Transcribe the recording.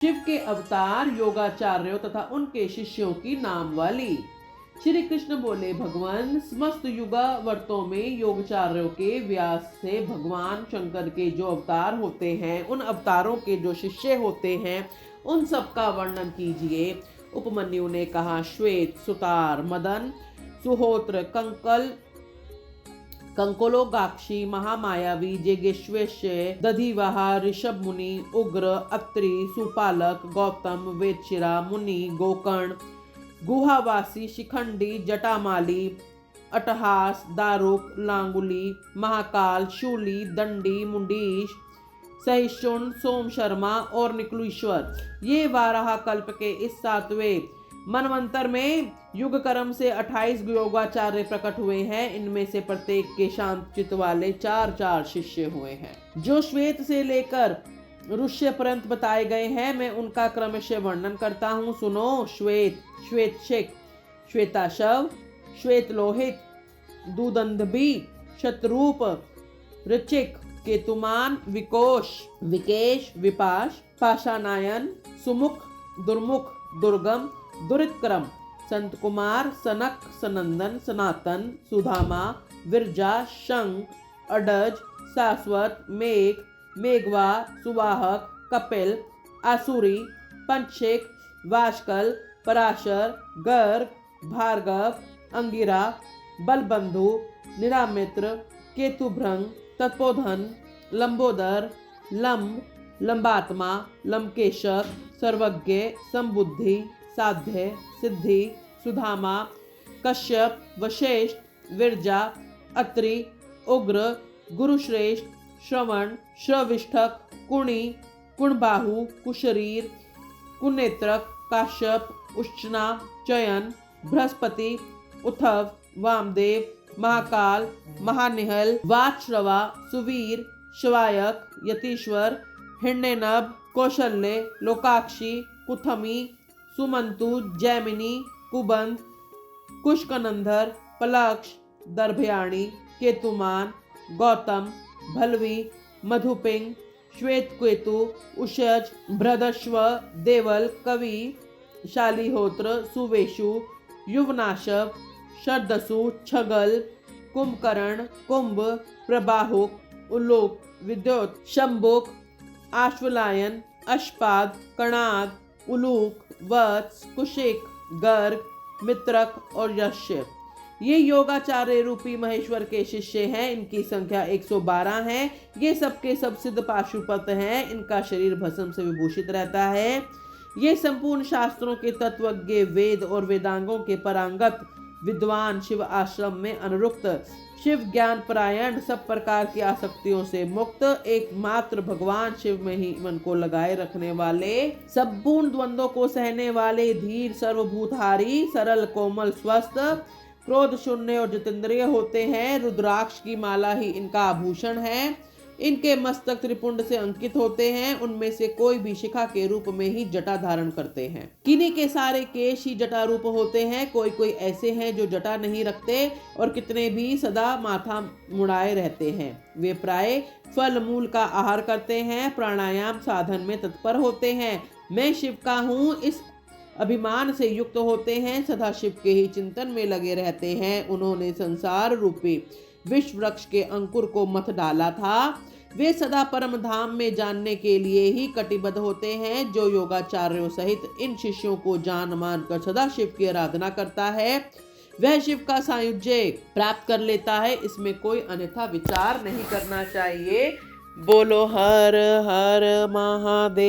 शिव के अवतार, योगाचार्यों तथा उनके शिष्यों की नामवाली। श्री कृष्ण बोले, भगवान समस्त युगावर्तों में योगाचार्यों के व्यास से भगवान शंकर के जो अवतार होते हैं, उन अवतारों के जो शिष्य होते हैं, उन सब का वर्णन कीजिए। उपमन्यु ने कहा, श्वेत, सुतार, मदन, सुहोत्र, कंकोलोगाक्षी, महामायावी, जेगेश्वेश्य, दधिवाहा, ऋषभ मुनि, उग्र, अत्रि, सुपालक, गौतम, वेदशिरा, मुनि, गोकर्ण, गुहावासी, शिखंडी, जटामाली, अटहास, दारुक, लांगुली, महाकाल, शूली, दंडी, मुंडीश, सहिष्णु, सोम शर्मा और निकुलेश्वर, ये वाराह कल्प के इस 7वें मनवंतर में युग कर्म से 28 योगाचार्य प्रकट हुए हैं। इनमें से प्रत्येक के शांत चित्त वाले 4 शिष्य हुए हैं। जो श्वेत से लेकर ऋष्य पर्यंत बताए गए हैं, मैं उनका क्रमशः वर्णन करता हूँ, सुनो। श्वेत, श्वेतशिक, श्वेताशव, श्वेत लोहित, दुदंधबी, शतरूप, ऋचिक, केतुमान, विकोश, विकेश, विपाश, पाषाणायन, सुमुख, दुर्मुख, दुर्गम, दुरितक्रम, संत कुमार, सनक, सनंदन, सनातन, सुधामा, विरजा, शंख, अडज, शाश्वत, मेघ, मेघवा, सुवाहक, कपिल, आसुरी, पंचशिक, वाशकल, पराशर, गर्ग, भार्गव, अंगिरा, बलबंधु, निरामित्र, केतुभ्रंग, तत्पोधन, लंबोदर, लंब, लंबात्मा, लंबकेशर, सर्वज्ञ, संबुद्धि, साध्य, सिद्धि, सुधामा, कश्यप, वशिष्ठ, विरजा, अत्रि, उग्र, गुरुश्रेष्ठ, श्रवण, श्रविष्ठक, कुणी, कुणबाहु, कुशरीर, कुनेत्रक, काश्यप, उष्णा, चयन, बृहस्पति, उद्धव, वामदेव, महाकाल, महानिहल, वातश्रवा, सुवीर, शिवायक, यतीश्वर, हिरण्यनभ, कौशल्य, लोकाक्षी, कुथमी, सुमंतु, जैमिनी, कुबंध, कुशकनंधर, पलक्ष, दर्भयाणी, केतुमान, गौतम, भलवी, मधुपिंग, श्वेतकेतु, उषज, बृहदश्व, देवल, कवि, शालिहोत्र, सुवेशु, युवनाशव, शरदसु, छगल, कुंभकर्ण, कुंभ, प्रबाहुक, उल्लूक, विद्युत, शंबुक, आश्वलायन, अश्पाद, कणाद, उलूक, वत्स, कुशिक, गर्ग, मित्रक और यश्य, ये योगाचार्य रूपी महेश्वर के शिष्य हैं। इनकी संख्या 112 है। ये सबके सब सिद्ध पाशुपत हैं। इनका शरीर भस्म से विभूषित रहता है। ये संपूर्ण शास्त्रों के तत्वज्ञ, वेद और वेदांगों के परांगत विद्वान, शिव आश्रम में अनुरुक्त, शिव ज्ञान परायण, सब प्रकार की आसक्तियों से मुक्त, एकमात्र भगवान शिव में ही मन को लगाए रखने वाले, संपूर्ण द्वंद्वों को सहने वाले, धीर, सर्वभूतहारी, सरल, कोमल, स्वस्थ, क्रोध शून्य और जितेंद्रिय होते हैं। रुद्राक्ष की माला ही इनका आभूषण है। इनके मस्तक त्रिपुंड से अंकित होते हैं। उनमें से कोई भी शिखा के रूप में ही जटा धारण करते हैं। किन्हीं के सारे केश ही जटा रूप होते हैं। कोई कोई ऐसे हैं जो जटा नहीं रखते और कितने भी सदा माथा मुड़ाए रहते हैं। वे प्राय फल मूल का आहार करते हैं, प्राणायाम साधन में तत्पर होते हैं। मैं शिव का हूँ इस अभिमान से युक्त होते हैं, सदा शिव के ही चिंतन में लगे रहते हैं। उन्होंने संसार रूपी विश्व वृक्ष के अंकुर को मथ डाला था। वे सदा परम धाम में जानने के लिए ही कटिबद्ध होते हैं। जो योगाचार्यों सहित इन शिष्यों को जान मान कर सदा शिव की आराधना करता है, वह शिव का सायुज्य प्राप्त कर लेता है। इसमें कोई अन्यथा विचार नहीं करना चाहिए। बोलो हर हर महादेव।